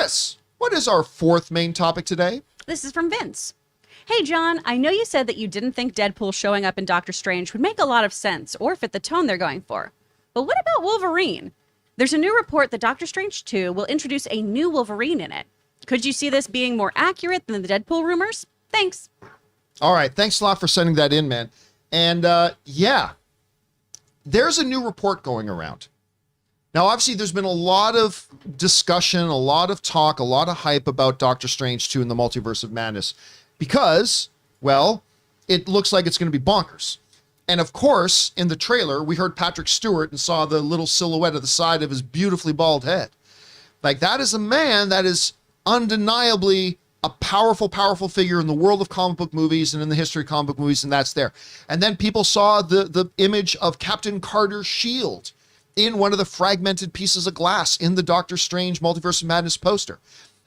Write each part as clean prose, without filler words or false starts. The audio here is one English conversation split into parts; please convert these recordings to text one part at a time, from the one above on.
Chris, what is our fourth main topic today? This is from Vince. Hey, John, I know you said that you didn't think Deadpool showing up in Doctor Strange would make a lot of sense or fit the tone they're going for. But what about Wolverine? There's a new report that Doctor Strange 2 will introduce a new Wolverine in it. Could you see this being more accurate than the Deadpool rumors? Thanks. All right. Thanks a lot for sending that in, man. And yeah, there's a new report going around. Now, obviously, there's been a lot of discussion, a lot of talk, a lot of hype about Doctor Strange 2 and the Multiverse of Madness because, well, it looks like it's going to be bonkers. And of course, in the trailer, we heard Patrick Stewart and saw the little silhouette of the side of his beautifully bald head. Like, that is a man that is undeniably a powerful, powerful figure in the world of comic book movies and in the history of comic book movies, and that's there. And then people saw the image of Captain Carter's shield in one of the fragmented pieces of glass in the Doctor Strange Multiverse of Madness poster.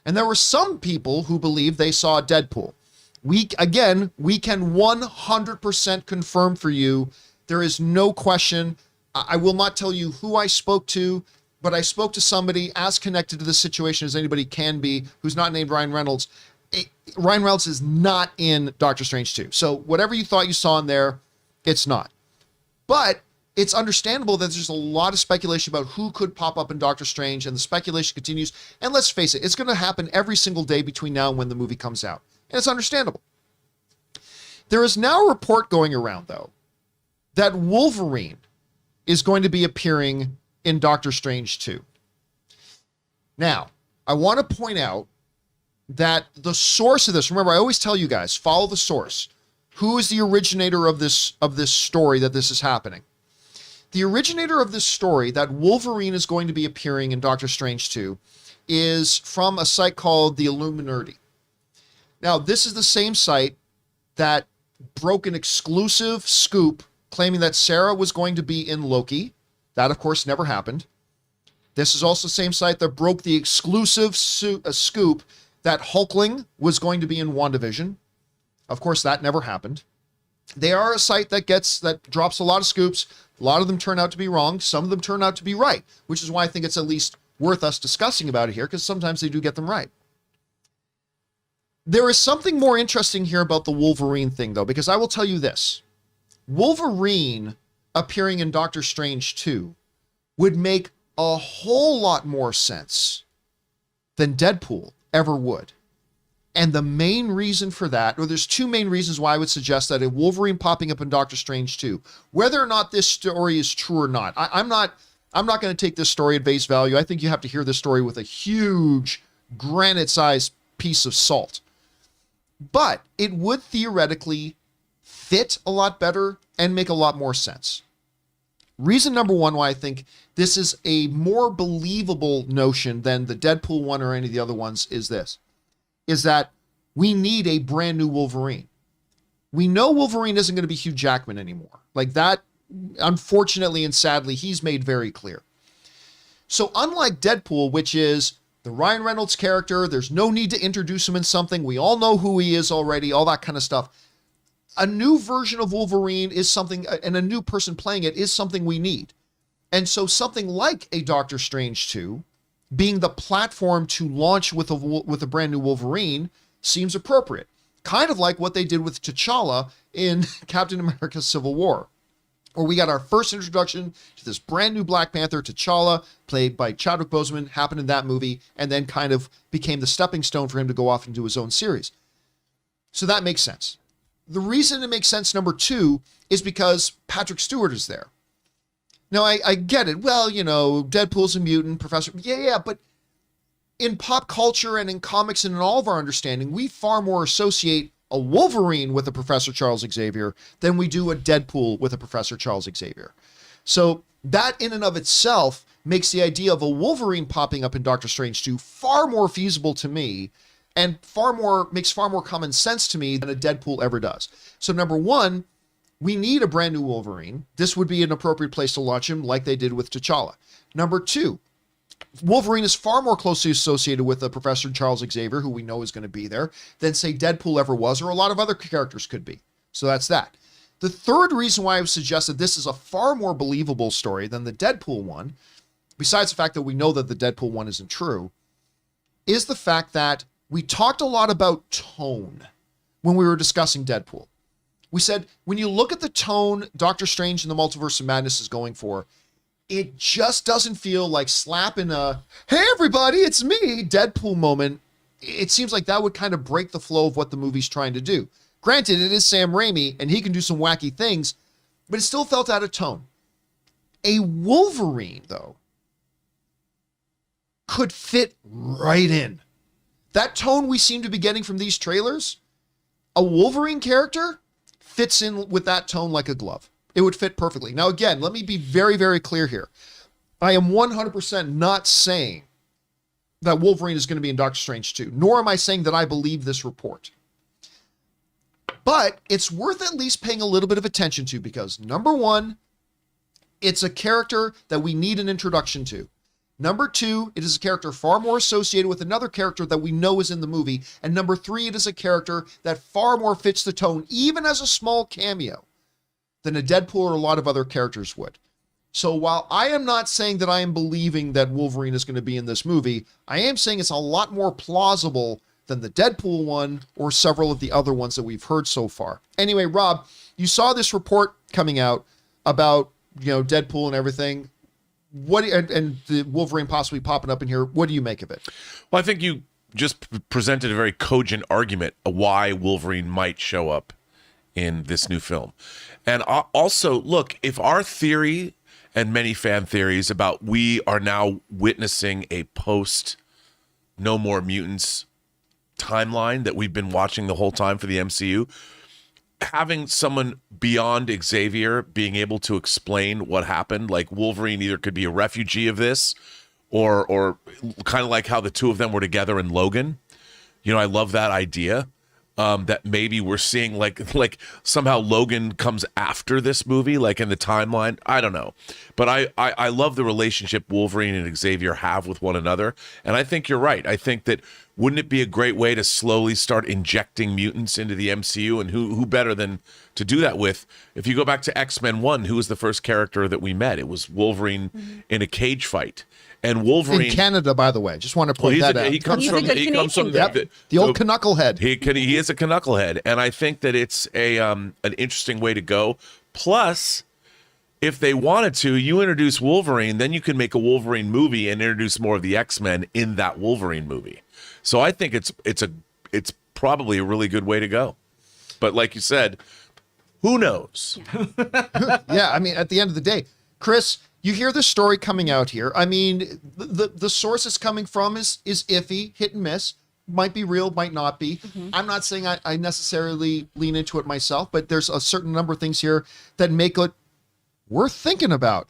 And there were some people who believed they saw Deadpool. We can 100% confirm for you, there is no question. I will not tell you who I spoke to, but I spoke to somebody as connected to this situation as anybody can be, who's not named Ryan Reynolds. Ryan Reynolds is not in Doctor Strange 2. So whatever you thought you saw in there, it's not. But it's understandable that there's a lot of speculation about who could pop up in Doctor Strange, and the speculation continues. And let's face it, it's going to happen every single day between now and when the movie comes out. And it's understandable. There is now a report going around, though, that Wolverine is going to be appearing in Doctor Strange 2. Now, I want to point out that the source of this, remember, I always tell you guys, follow the source. Who is the originator of this story that this is happening? The originator of this story that Wolverine is going to be appearing in Doctor Strange 2 is from a site called the Illuminati. Now, this is the same site that broke an exclusive scoop claiming that Sarah was going to be in Loki. That, of course, never happened. This is also the same site that broke the exclusive scoop that Hulkling was going to be in WandaVision. Of course, that never happened. They are a site that drops a lot of scoops. A lot of them turn out to be wrong. Some of them turn out to be right, which is why I think it's at least worth us discussing about it here, because sometimes they do get them right. There is something more interesting here about the Wolverine thing, though, because I will tell you this. Wolverine appearing in Doctor Strange 2 would make a whole lot more sense than Deadpool ever would. And the main reason for that, or there's two main reasons why I would suggest that a Wolverine popping up in Doctor Strange 2, whether or not this story is true or not, I'm not going to take this story at face value. I think you have to hear this story with a huge granite-sized piece of salt. But it would theoretically fit a lot better and make a lot more sense. Reason number one why I think this is a more believable notion than the Deadpool one or any of the other ones is this, is that we need a brand new Wolverine. We know Wolverine isn't going to be Hugh Jackman anymore. Like that, unfortunately and sadly, he's made very clear. So unlike Deadpool, which is the Ryan Reynolds character, there's no need to introduce him in something. We all know who he is already, all that kind of stuff. A new version of Wolverine is something, and a new person playing it is something we need. And so something like a Doctor Strange 2 being the platform to launch with a brand new Wolverine seems appropriate. Kind of like what they did with T'Challa in Captain America Civil War, where we got our first introduction to this brand new Black Panther, T'Challa, played by Chadwick Boseman, happened in that movie, and then kind of became the stepping stone for him to go off and do his own series. So that makes sense. The reason it makes sense, number two, is because Patrick Stewart is there. Now, I get it. Well, you know, Deadpool's a mutant, Professor... Yeah, but in pop culture and in comics and in all of our understanding, we far more associate a Wolverine with a Professor Charles Xavier than we do a Deadpool with a Professor Charles Xavier. So that in and of itself makes the idea of a Wolverine popping up in Doctor Strange 2 far more feasible to me and makes far more common sense to me than a Deadpool ever does. So number one, we need a brand new Wolverine. This would be an appropriate place to launch him like they did with T'Challa. Number two, Wolverine is far more closely associated with the Professor Charles Xavier, who we know is going to be there, than say Deadpool ever was, or a lot of other characters could be. So that's that. The third reason why I would suggest that this is a far more believable story than the Deadpool one, besides the fact that we know that the Deadpool one isn't true, is the fact that we talked a lot about tone when we were discussing Deadpool. We said, when you look at the tone Doctor Strange and the Multiverse of Madness is going for, it just doesn't feel like slapping a, hey, everybody, it's me, Deadpool moment. It seems like that would kind of break the flow of what the movie's trying to do. Granted, it is Sam Raimi, and he can do some wacky things, but it still felt out of tone. A Wolverine, though, could fit right in. That tone we seem to be getting from these trailers, a Wolverine character fits in with that tone like a glove. It would fit perfectly. Now, again, let me be very, very clear here. I am 100% not saying that Wolverine is going to be in Doctor Strange 2, nor am I saying that I believe this report. But it's worth at least paying a little bit of attention to because, number one, it's a character that we need an introduction to. Number two, it is a character far more associated with another character that we know is in the movie. And number three, it is a character that far more fits the tone, even as a small cameo, than a Deadpool or a lot of other characters would. So while I am not saying that I am believing that Wolverine is going to be in this movie, I am saying it's a lot more plausible than the Deadpool one or several of the other ones that we've heard so far. Anyway, Rob, you saw this report coming out about, Deadpool and everything. And the Wolverine possibly popping up in here. What do you make of it? Well, I think you just presented a very cogent argument of why Wolverine might show up in this new film. And also, look, if our theory and many fan theories about we are now witnessing a post No More Mutants timeline that we've been watching the whole time for the MCU, having someone beyond Xavier being able to explain what happened, like Wolverine either could be a refugee of this or kind of like how the two of them were together in Logan. I love that idea. That maybe we're seeing like somehow Logan comes after this movie, like in the timeline. I don't know. But I love the relationship Wolverine and Xavier have with one another. And I think you're right. I think that wouldn't it be a great way to slowly start injecting mutants into the MCU? And who better than to do that with? If you go back to X-Men 1, who was the first character that we met? It was Wolverine in a cage fight. And Wolverine in Canada, by the way, just want to point that out. He comes from the old Knucklehead. He is a Knucklehead, and I think that it's an interesting way to go. Plus, if they wanted to, you introduce Wolverine, then you can make a Wolverine movie and introduce more of the X-Men in that Wolverine movie. So I think it's probably a really good way to go. But like you said, who knows? Yeah, I mean, at the end of the day, Chris, you hear the story coming out here. I mean, the source it's coming from is iffy, hit and miss. Might be real, might not be. Mm-hmm. I'm not saying I necessarily lean into it myself, but there's a certain number of things here that make it worth thinking about.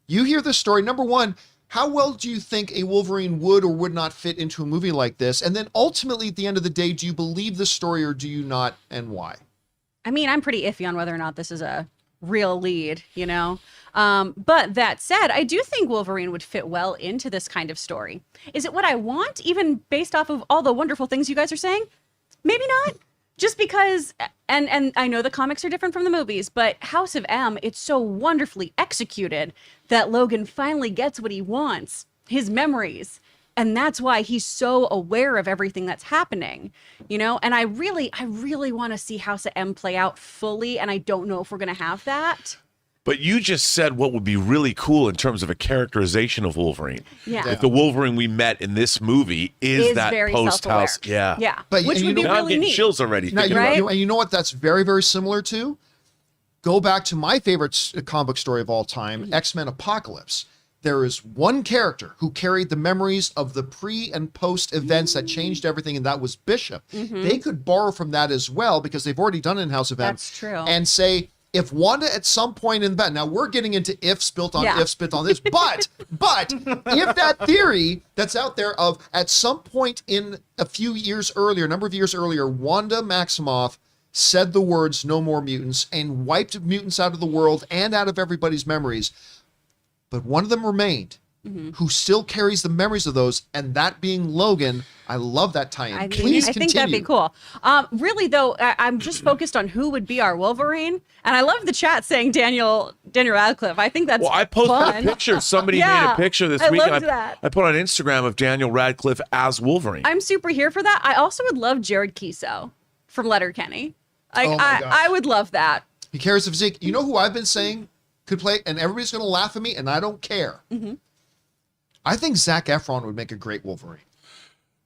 You hear this story. Number one, how well do you think a Wolverine would or would not fit into a movie like this? And then ultimately, at the end of the day, do you believe the story or do you not, and why? I mean, I'm pretty iffy on whether or not this is a real lead, but that said, I do think Wolverine would fit well into this kind of story. Is it what I want, even based off of all the wonderful things you guys are saying? Maybe not. Just because, and I know the comics are different from the movies, but House of M, it's so wonderfully executed that Logan finally gets what he wants, his memories. And that's why he's so aware of everything that's happening, And I really want to see House of M play out fully, and I don't know if we're going to have that. But you just said what would be really cool in terms of a characterization of Wolverine. Yeah. If the Wolverine we met in this movie is that very post-house. self-aware. Yeah. But which would be now I'm really getting neat. chills already. Now, Thinking about it. you know what that's very, very similar to? Go back to my favorite comic book story of all time, X-Men Apocalypse. There is one character who carried the memories of the pre and post events that changed everything, and that was Bishop. Mm-hmm. They could borrow from that as well because they've already done it in House of M. That's true. And say, if Wanda at some point in the now we're getting into ifs built on ifs built on this, but if that theory that's out there of at some point in a number of years earlier, Wanda Maximoff said the words "No more mutants" and wiped mutants out of the world and out of everybody's memories. But one of them remained. who still carries the memories of those, and that being Logan. I love that tie-in. I Please think that'd be continue. cool. Really, though, I'm just focused on who would be our Wolverine, and I love the chat saying Daniel Radcliffe. I think that's Well, I posted fun. a picture. Somebody made Yeah, a picture this I week. loved that. I put on Instagram of Daniel Radcliffe as Wolverine. I'm super here for that. I also would love Jared Kiso from Letterkenny. Like, Oh my gosh. I would love that. He carries the physique. You know who I've been saying could play, and everybody's going to laugh at me, and I don't care. I think Zac Efron would make a great Wolverine.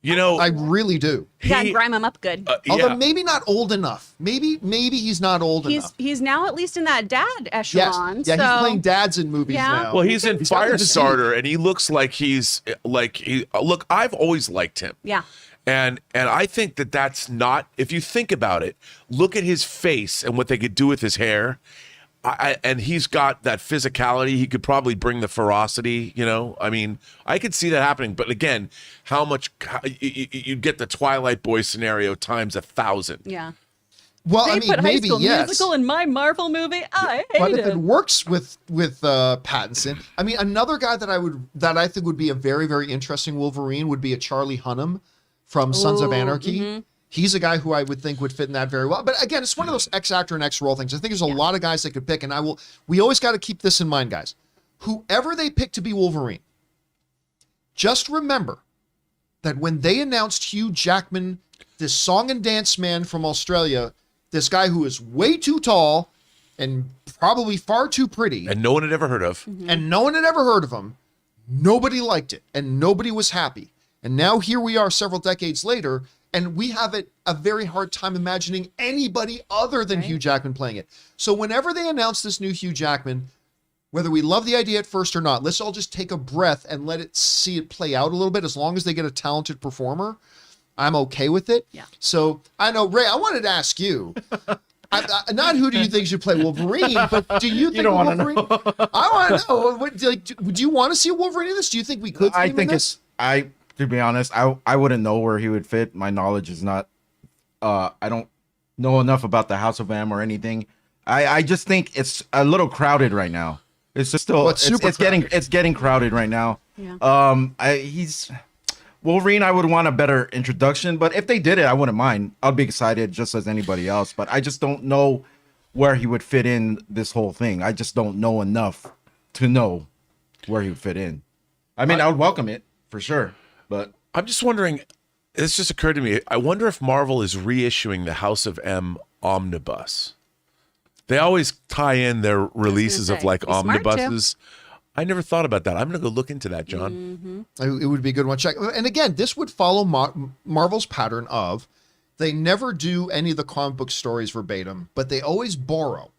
You know, I really do. Yeah, and grime him up good. Although yeah. maybe not old enough. Maybe he's not old enough. He's now at least in that dad Yes. echelon. Yeah, so, he's playing dads in movies Yeah. now. Well, he's in He's got the physique. Firestarter, and he looks like he's like he. Look, I've always liked him. Yeah. And I think that that's not. If you think about it, look at his face and what they could do with his hair. And he's got that physicality. He could probably bring the ferocity. You know, I mean, I could see that happening. But again, how much you get the Twilight Boy scenario times 1,000. Yeah. Well, They I mean, put High maybe School yes. Musical in my Marvel movie. I hate But if it. it works with Pattinson, I mean, another guy that I think would be a very, very interesting Wolverine would be a Charlie Hunnam from Sons of Ooh, Anarchy. He's a guy who I would think would fit in that very well. But again, it's one of those X actor and X role things. I think there's a lot of guys they could pick, and we always got to keep this in mind, guys. Whoever they pick to be Wolverine, just remember that when they announced Hugh Jackman, this song and dance man from Australia, this guy who is way too tall and probably far too pretty, And no one had ever heard of. and no one had ever heard of him, nobody liked it, and nobody was happy. And now here we are several decades later, and we have a very hard time imagining anybody other than Hugh Jackman playing it. So whenever they announce this new Hugh Jackman, whether we love the idea at first or not, let's all just take a breath and let it see it play out a little bit. As long as they get a talented performer, I'm okay with it. Yeah. So I know, Ray, I wanted to ask you, not who do you think should play Wolverine, but do you think don't wanna Wolverine? I want to know. Do you want to see a Wolverine in this? Do you think we could? I see him in think this? to be honest, I wouldn't know where he would fit. My knowledge is not, I don't know enough about the House of M or anything. I just think it's a little crowded right now. It's just still, Well, it's super it's getting crowded right now. Yeah. He's Wolverine. I would want a better introduction, but if they did it, I wouldn't mind. I'd be excited just as anybody else, but I just don't know where he would fit in this whole thing. I just don't know enough to know where he would fit in. I mean, I would welcome it for sure, but I'm just wondering. This just occurred to me. I wonder if Marvel is reissuing the House of M omnibus. They always tie in their releases of say, like be smart, too. omnibuses. I never thought about that. I'm going to go look into that, John. It would be a good one to check. And again, this would follow Marvel's pattern of they never do any of the comic book stories verbatim, but they always borrow.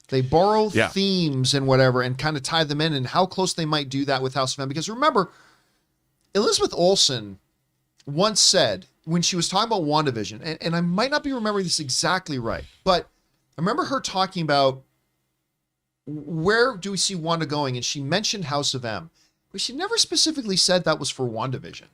They borrow Yeah. themes and whatever and kind of tie them in, and how close they might do that with House of M. Because remember, Elizabeth Olsen once said when she was talking about WandaVision, and I might not be remembering this exactly right, but I remember her talking about where do we see Wanda going, and she mentioned House of M, but she never specifically said that was for WandaVision.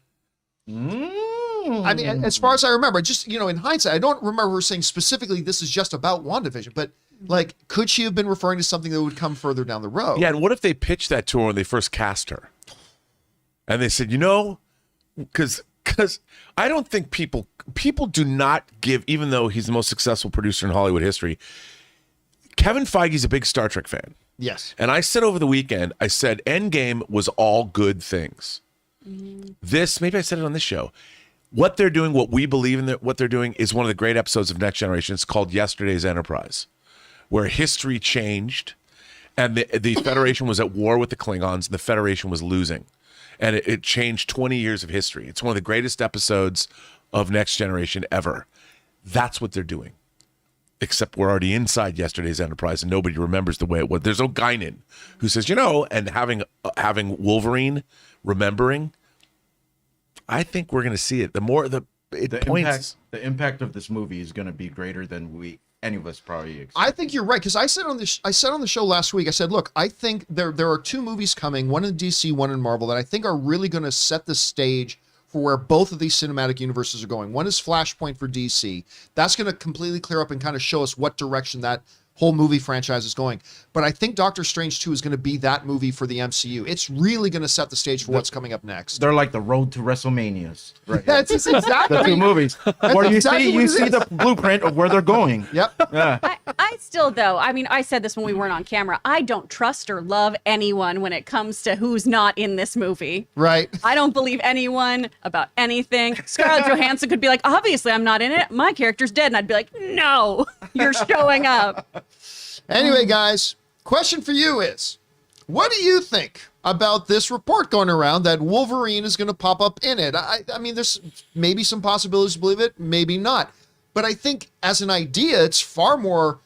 I mean, as far as I remember, just, in hindsight, I don't remember her saying specifically this is just about WandaVision, but like, could she have been referring to something that would come further down the road? Yeah, and what if they pitched that to her when they first cast her? And they said, because I don't think people do not give, even though he's the most successful producer in Hollywood history, Kevin Feige's a big Star Trek fan. Yes. And I said over the weekend, I said Endgame was all good things. This, maybe I said it on this show, what they're doing, what we believe in, what they're doing is one of the great episodes of Next Generation. It's called Yesterday's Enterprise, where history changed and the Federation was at war with the Klingons and the Federation was losing. And it changed 20 years of history. It's one of the greatest episodes of Next Generation ever. That's what they're doing. Except we're already inside Yesterday's Enterprise and nobody remembers the way it was. There's no Guinan who says, and having Wolverine remembering, I think we're going to see it. The more it points. the impact of this movie is going to be greater than any of us probably expect. I think you're right, because I said on the show last week, I said, look, I think there are two movies coming, one in DC, one in Marvel, that I think are really going to set the stage for where both of these cinematic universes are going. One is Flashpoint for DC. That's going to completely clear up and kind of show us what direction that whole movie franchise is going. But I think Doctor Strange 2 is going to be that movie for the MCU. It's really going to set the stage for what's coming up next. They're like the road to WrestleManias. Right. That's exactly The two movies. Where you exactly what it see is. the blueprint of where they're going. Yep. Yeah. I still, though, I mean, I said this when we weren't on camera. I don't trust or love anyone when it comes to who's not in this movie. Right. I don't believe anyone about anything. Scarlett Johansson could be like, obviously I'm not in it. My character's dead. And I'd be like, no, you're showing up. Anyway, guys, question for you is, what do you think about this report going around that Wolverine is going to pop up in it? I mean, there's maybe some possibilities to believe it, maybe not. But I think as an idea, it's far more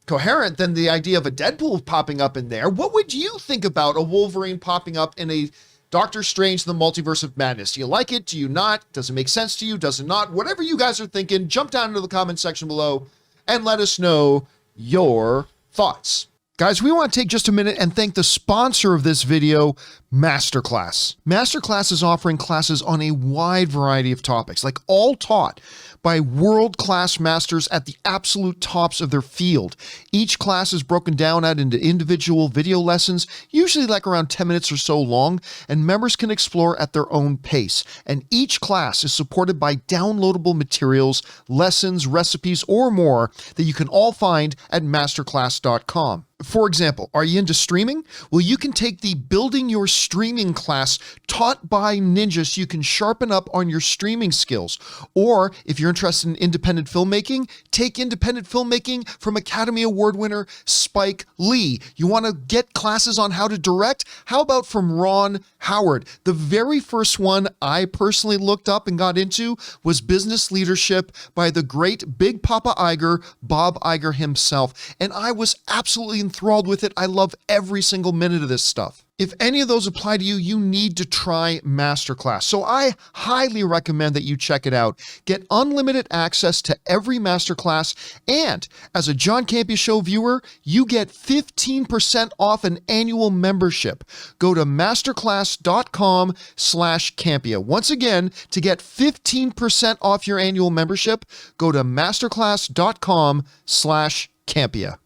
coherent than the idea of a Deadpool popping up in there. What would you think about a Wolverine popping up in a Doctor Strange, the Multiverse of Madness? Do you like it? Do you not? Does it make sense to you? Does it not? Whatever you guys are thinking, jump down into the comment section below and let us know your thoughts. Guys, we want to take just a minute and thank the sponsor of this video, Masterclass. Masterclass is offering classes on a wide variety of topics, like all taught by world-class masters at the absolute tops of their field. Each class is broken down out into individual video lessons, usually like around 10 minutes or so long, and members can explore at their own pace. And each class is supported by downloadable materials, lessons, recipes, or more that you can all find at masterclass.com. For example, are you into streaming? Well, you can take the Building Your Streaming class taught by ninjas so you can sharpen up on your streaming skills. Or if you're interested in independent filmmaking, take independent filmmaking from Academy Award winner Spike Lee. You want to get classes on how to direct? How about from Ron Howard? The very first one I personally looked up and got into was Business Leadership by the great Big Papa Iger, Bob Iger himself. And I was absolutely enthralled with it. I love every single minute of this stuff. If any of those apply to you, you need to try Masterclass. So I highly recommend that you check it out. Get unlimited access to every Masterclass. And as a John Campea Show viewer, you get 15% off an annual membership. Go to masterclass.com/Campea. Once again, to get 15% off your annual membership, go to masterclass.com/Campea.